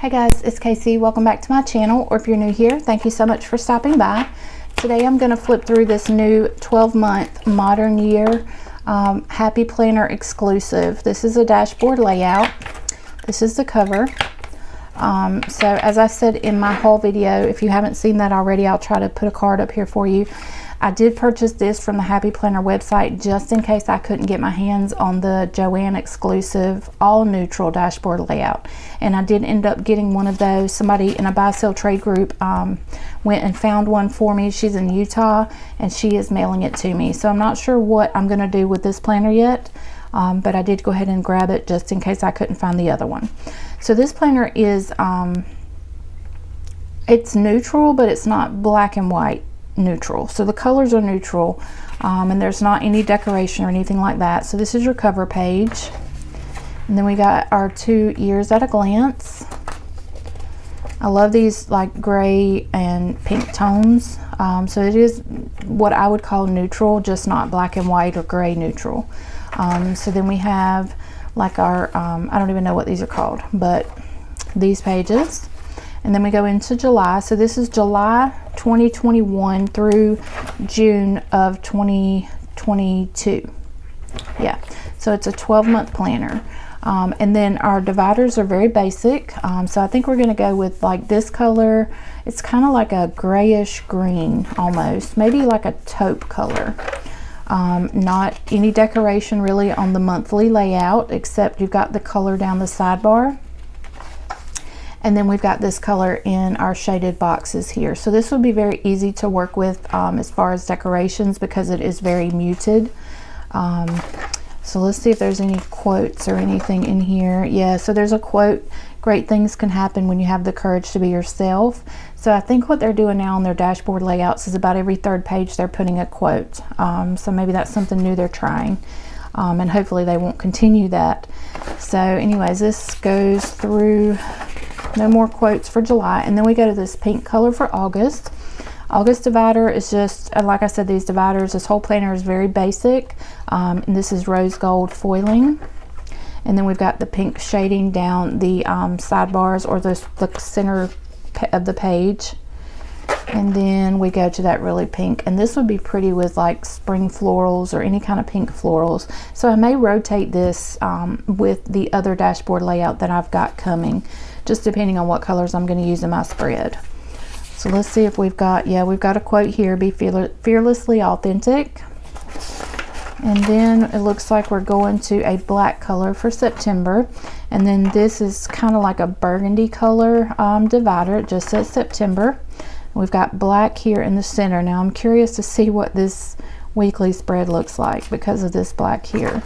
Hi guys, it's Casey. Welcome back to my channel, or if you're new here, thank you so much for stopping by. Today I'm going to flip through this new 12-month modern year Happy Planner exclusive. This is a dashboard layout. This is the cover. So as I said in my haul video, if you haven't seen that already, I'll try to put a card up here for you. I did purchase this from the Happy Planner website just in case I couldn't get my hands on the Joann exclusive all neutral dashboard layout, and I did end up getting one of those. Somebody in a buy sell trade group went and found one for me. She's in Utah and she is mailing it to me, so I'm not sure what I'm going to do with this planner yet, but I did go ahead and grab it just in case I couldn't find the other one. So this planner is it's neutral, but it's not black and white neutral, so the colors are neutral, and there's not any decoration or anything like that. So this is your cover page, and then we got our 2 years at a glance. I love these like gray and pink tones, so it is what I would call neutral, just not black and white or gray neutral. So then we have like our I don't even know what these are called, but these pages. And then we go into July. So this is July 2021 through June of 2022. Yeah, so it's a 12-month planner. And then our dividers are very basic. So I think we're going to go with like this color. It's kind of like a grayish green almost, maybe like a taupe color. Not any decoration really on the monthly layout, except you've got the color down the sidebar. And then we've got this color in our shaded boxes here. So this would be very easy to work with as far as decorations, because it is very muted. So let's see if there's any quotes or anything in here. Yeah, so there's a quote: great things can happen when you have the courage to be yourself. So I think what they're doing now on their dashboard layouts is about every third page they're putting a quote. So maybe that's something new they're trying. And hopefully they won't continue that. So anyways, this goes through. No more quotes for July, and then we go to this pink color for August. August divider is just like I said, these dividers, this whole planner is very basic, and this is rose gold foiling. And then we've got the pink shading down the sidebars, or the center of the page. And then we go to that really pink, and this would be pretty with like spring florals or any kind of pink florals. So I may rotate this with the other dashboard layout that I've got coming, just depending on what colors I'm going to use in my spread. So let's see if we've got, yeah, we've got a quote here: be fearlessly authentic. And then it looks like we're going to a black color for September. And then this is kind of like a burgundy color divider. It just says September. We've got black here in the center. Now I'm curious to see what this weekly spread looks like because of this black here.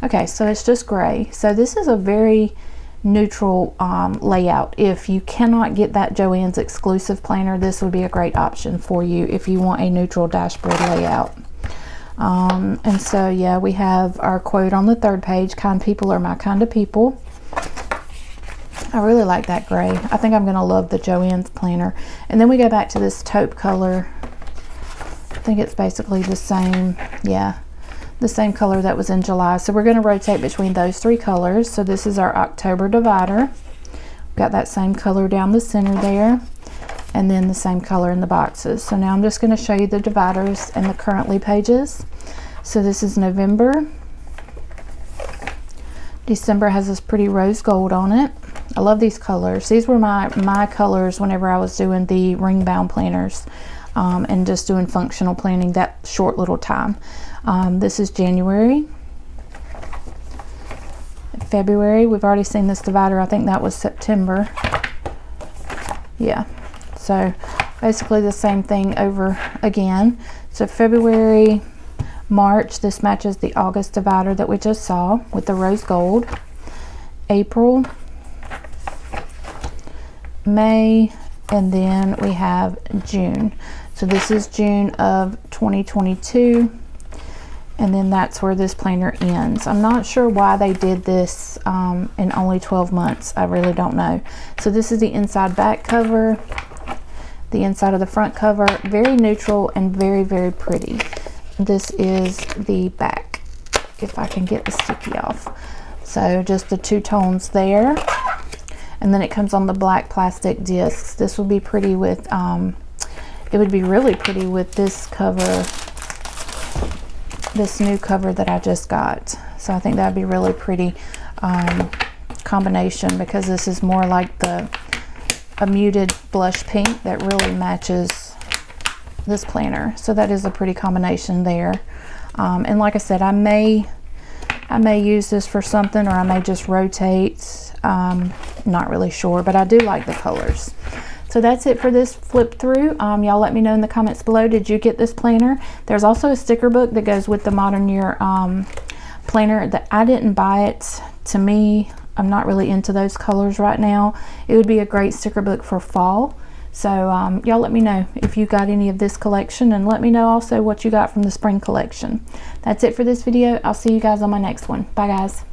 Okay, so it's just gray. So this is a very neutral layout. If you cannot get that Joann's exclusive planner, this would be a great option for you if you want a neutral dashboard layout. And so yeah, we have our quote on the third page: kind people are my kind of people. I really like that gray. I think I'm going to love the Joann's planner. And then we go back to this taupe color. I think it's basically the same, yeah, the same color that was in July. So we're going to rotate between those three colors. So this is our October divider. We've got that same color down the center there, and then the same color in the boxes. So now I'm just going to show you the dividers and the currently pages. So this is November. December has this pretty rose gold on it. I love these colors. These were my colors whenever I was doing the ring bound planners and just doing functional planning that short little time. This is January. February, we've already seen this divider. I think that was September. Yeah, so basically the same thing over again. So February, March, this matches the August divider that we just saw with the rose gold. April, May, and then we have June. So this is June of 2022, and then that's where this planner ends. I'm not sure why they did this in only 12 months. I really don't know. So this is the inside back cover, the inside of the front cover, very neutral and very, very pretty. This is the back, if I can get the sticky off. So just the two tones there. and then it comes on the black plastic discs. This would be pretty with, it would be really pretty with this cover, this new cover that I just got. So I think that'd be really pretty combination, because this is more like a muted blush pink that really matches this planner. So that is a pretty combination there. And like I said, I may use this for something, or I may just rotate. Not really sure, but I do like the colors. So that's it for this flip through. Y'all let me know in the comments below, did you get this planner? There's also a sticker book that goes with the Modern Year planner that I didn't buy it. To me, I'm not really into those colors right now. It would be a great sticker book for fall. So y'all let me know if you got any of this collection, and let me know also what you got from the spring collection. That's it for this video. I'll see you guys on my next one. Bye guys.